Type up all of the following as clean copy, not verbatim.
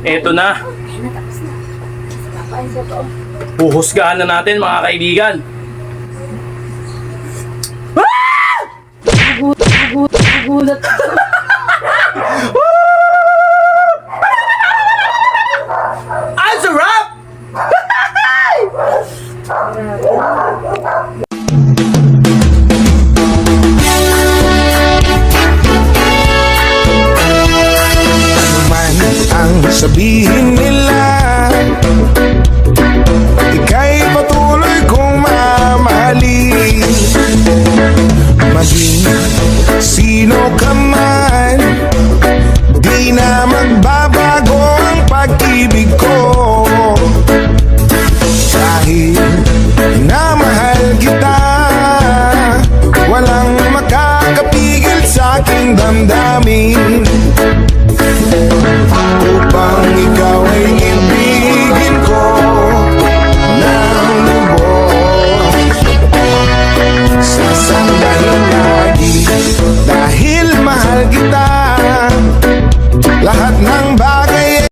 Eto na. Huhusgahan na natin mga kaibigan. Gulat. Ang sarap! Man ang sabihin nila, ika'y patuloy kong mamahalin. Maging sino ka man, di na magbabago ang pag-ibig ko. Dahil namahal kita, walang makakapigil sa aking damdamin. Upang ikaw ay ibigin ko ng lubos, sasambahin lagi dahil mahal kita. Lahat ng bagay.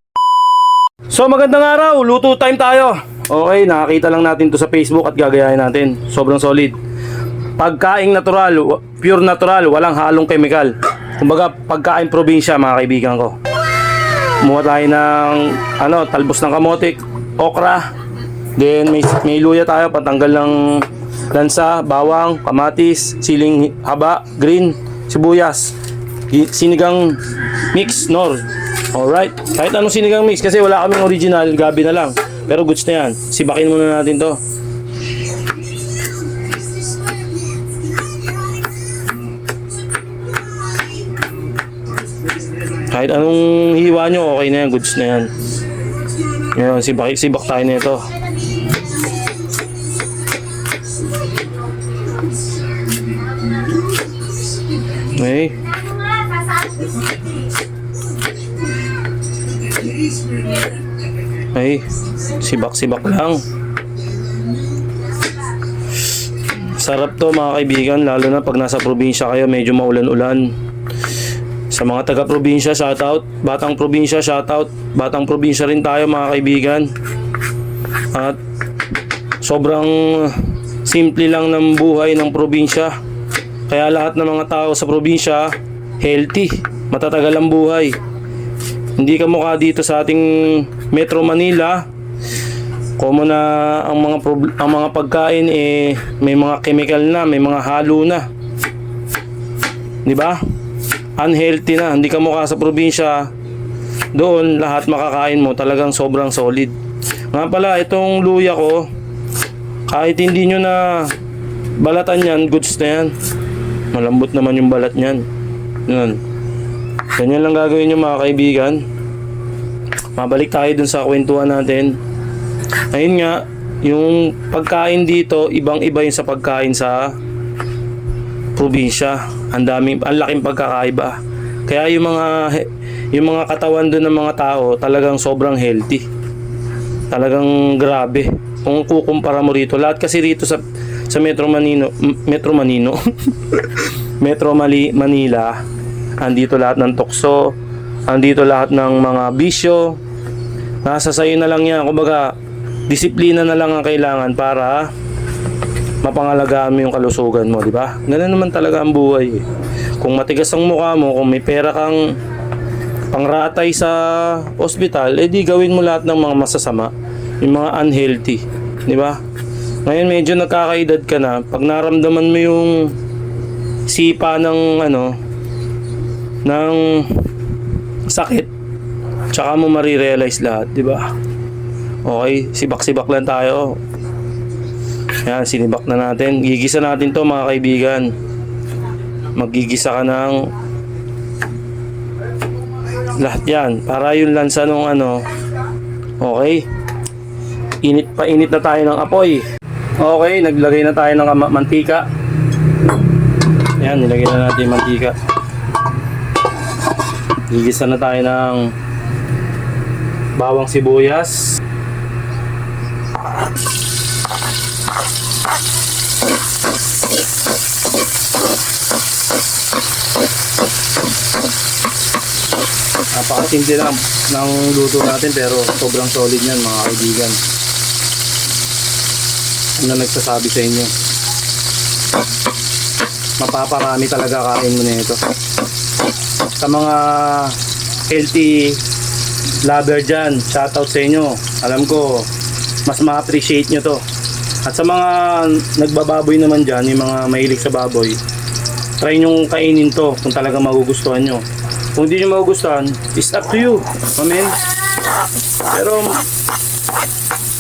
So magandang araw, luto time tayo. Okay, nakakita lang natin to sa Facebook at gagayahin natin. Sobrang solid. Pagkaing natural, pure natural, walang halong chemical. Kumbaga, pagkain probinsya mga kaibigan ko. Kumuha tayo ng talbos ng kamote, okra. Then may luya tayo, patanggal ng lansa, bawang, kamatis, siling haba, green, sibuyas, sinigang mix, nor. Alright, kahit anong sinigang mix kasi wala kaming original, gabi na lang. Pero goods na yan. Sibakin muna natin to. Kahit anong hiwa nyo, okay na yan, goods na yan. Ngayon, sibak tayo na ito. Okay. Okay, sibak lang. Sarap to mga kaibigan, lalo na pag nasa probinsya kayo, medyo maulan-ulan. Sa mga taga-probinsya, shoutout. Batang probinsya, shoutout. Batang probinsya rin tayo mga kaibigan. At sobrang simple lang ng buhay ng probinsya. Kaya lahat ng mga tao sa probinsya, healthy, matatagal ang buhay. Hindi ka mukha dito sa ating Metro Manila. Common na ang mga pagkain may mga chemical na, may mga halo na. 'Di ba? Unhealthy na, hindi ka mukha sa probinsya. Doon lahat makakain mo talagang sobrang solid. Nga pala, itong luya ko, kahit hindi nyo na balatan yan, goods na yan. Malambot naman yung balat nyan. Yan. Ganyan lang gagawin nyo mga kaibigan. Mabalik tayo dun sa kwentuhan natin. Ayun nga, yung pagkain dito, ibang-iba yung sa pagkain sa probinsya. Ang laking pagkakaiba. Kaya yung mga katawan doon ng mga tao talagang sobrang healthy. Talagang grabe. Kung kukumpara mo rito, lahat kasi rito sa Metro Manila, andito lahat ng tukso, andito lahat ng mga bisyo. Nasa sayo na lang yan. Kumbaga, disiplina na lang ang kailangan para mapangalagaan mo yung kalusugan mo, di ba? Ganun naman talaga ang buhay. Kung matigas ang mukha mo, kung may pera kang pangratay sa ospital, di gawin mo lahat ng mga masasama, yung mga unhealthy, di ba? Ngayon medyo nagkakaedad ka na, pag naramdaman mo yung sipa ng ng sakit, tsaka mo marirealize lahat, di ba? Okay, sibak-sibak lang tayo. Yan, sinibak na natin. Gigisa natin to mga kaibigan. Maggigisa ka ng lahat yan. Para yung lansa nung okay. Init na tayo ng apoy. Okay, naglagay na tayo ng mantika. Yan, nilagay na natin yung mantika. Gigisa na tayo ng bawang sibuyas. Napakasimple lang ng luto natin pero sobrang solid yan mga kaibigan. Ano nagsasabi sa inyo? Mapaparami talaga kain mo na ito. Sa mga healthy lover dyan, shoutout sa inyo. Alam ko, mas ma-appreciate nyo to. At sa mga nagbababoy naman dyan, yung mga mahilig sa baboy, try nyo kainin to kung talaga magugustuhan nyo. Kung hindi nyo magugustuhan, it's up to you. Amen? Pero,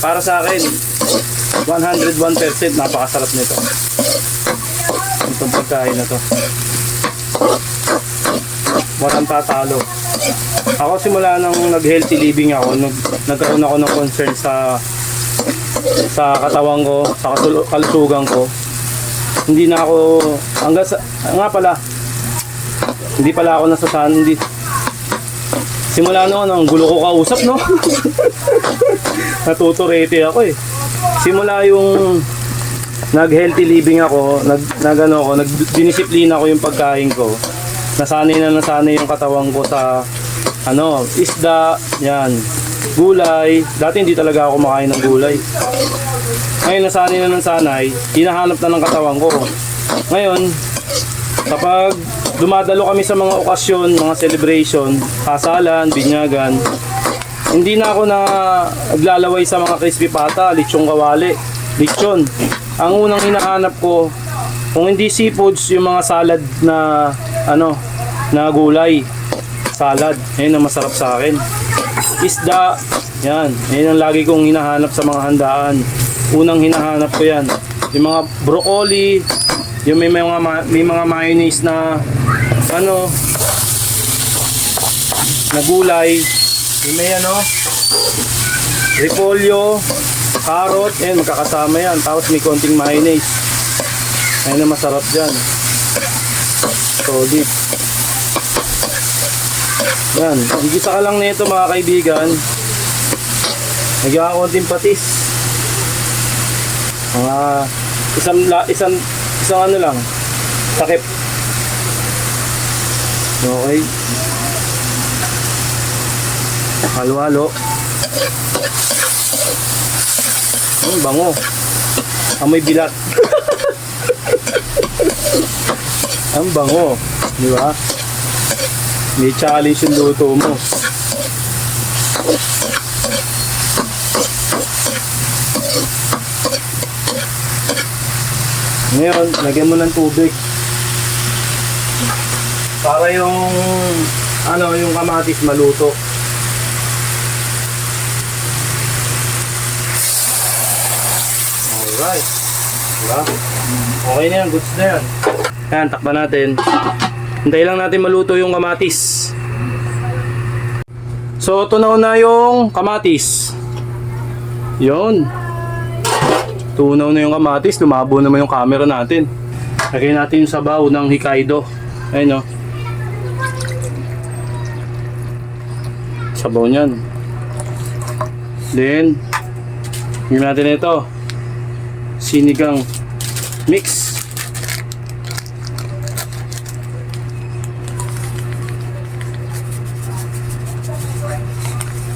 para sa akin, 101% napakasarap nito. Itong pagkain na to. Walang tatalo. Ako simula nang nag-healthy living ako, nagkaroon ako ng concern sa katawan ko, sa kalusugan ko. Hindi na ako hanggang sa, nga pala. Hindi pala ako nasasahan, hindi. Simula noon, ang gulo ko kausap, no? Natuturete ako eh. Simula yung nag-healthy living ako, nagdinisiplina ko yung pagkain ko. Nasanay yung katawan ko sa isda, yan, gulay. Dati hindi talaga ako kumakain ng gulay. Ngayon nasanay, hinahanap na ng katawan ko. Ngayon, kapag dumadalo kami sa mga okasyon, mga celebration, kasalan, binyagan, hindi na ako naglalaway sa mga crispy pata, lechong kawali, lechon. Ang unang hinahanap ko, kung hindi seafoods, yung mga salad na na gulay, salad, yun ang masarap sa akin. Isda, yan ang lagi kong hinahanap sa mga handaan. Unang hinahanap ko yan, yung mga broccoli, yung may mga mayonnaise na na gulay, yung may repolyo, carrot, magkakasama yan, tapos may konting mayonnaise. Ayun ang masarap dyan, solid. Yan, higisa ka lang nito mga kaibigan. Nagyaka konting patis. Mga isang lang, takip. Okay. Halo-halo. Bango. Amoy bilat. Ang bango, di ba? May challenge yung luto mo. Ngayon, lagyan mo ng tubig. Para yung yung kamatis maluto. Alright. Diba? Okay na yan, goods na yan. Yan, takpan natin. Hintayin lang natin maluto yung kamatis. So, tunaw na yung kamatis. Yun. Tunaw na yung kamatis. Lumabo naman yung camera natin. Lagyan natin yung sabaw ng Hokkaido. Ayun o. Sabaw niyan. Then, gawin natin ito. Sinigang mix.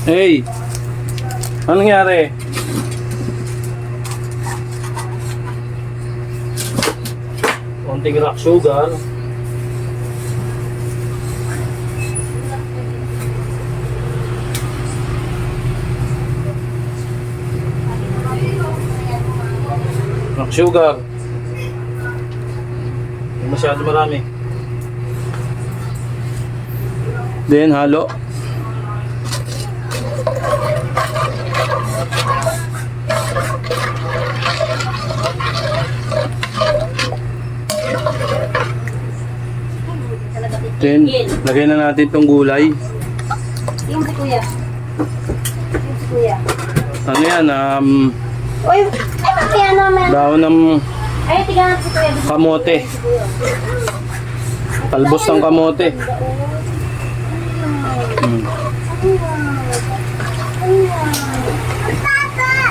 Hey, anong nangyari? Konting rock sugar. Rock sugar. Masyado marami. Then halo. Then, lagay na natin itong gulay. Yung si kuya. Yung si kuya. Ano yan? Uy, kaya naman. Daon ng Ay, tignan si kuya. kamote. Talbos ng kamote.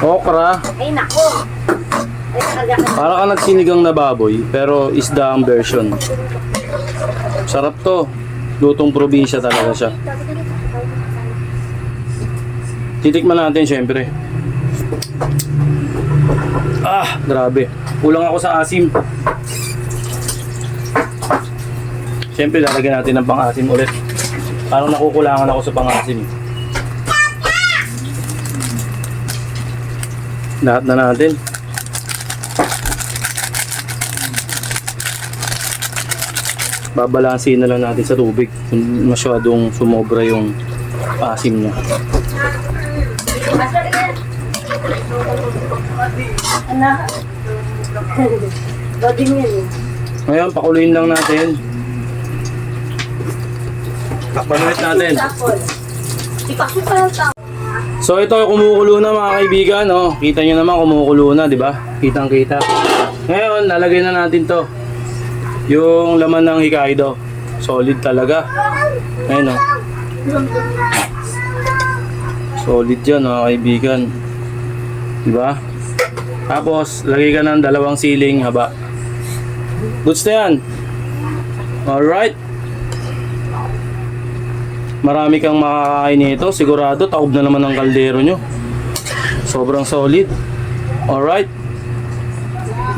Okra. Ay, nako. Ay, nakaga ka. Para ka nagsinigang na baboy, pero isda ang version. Sarap to. Lutong probinsya talaga siya. Titikman natin syempre. Ah, grabe. Kulang ako sa asim. Syempre, lalagyan natin ng pang-asim ulit. Parang nakukulangan ako sa pang-asim. Lahat na natin. Babalansin na lang natin sa tubig. Kung masyadong sumobra yung asim niya. Anak. Bading yan eh. Ngayon, pakuluin lang natin. Takpan ulit natin. Tapos. Ipakit pa lang tao. So ito kumukulo na mga kaibigan, oh. Kita nyo naman kumukulo na, di ba? Kitang-kita. Ngayon, lalagay na natin to. Yung laman ng Hokkaido. Solid talaga. Ayun, oh. Solid yan mga kaibigan. Di ba? Tapos, lagay ka ng 2 siling haba. Goods na yan. Alright. Marami kang makakain nito. Sigurado, taob na naman ang kaldero nyo. Sobrang solid. Alright.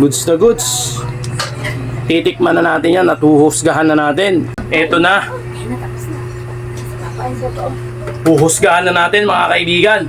Goods na goods. Titikman na natin yan at huhusgahan na natin. Eto na. Huhusgahan na natin mga kaibigan.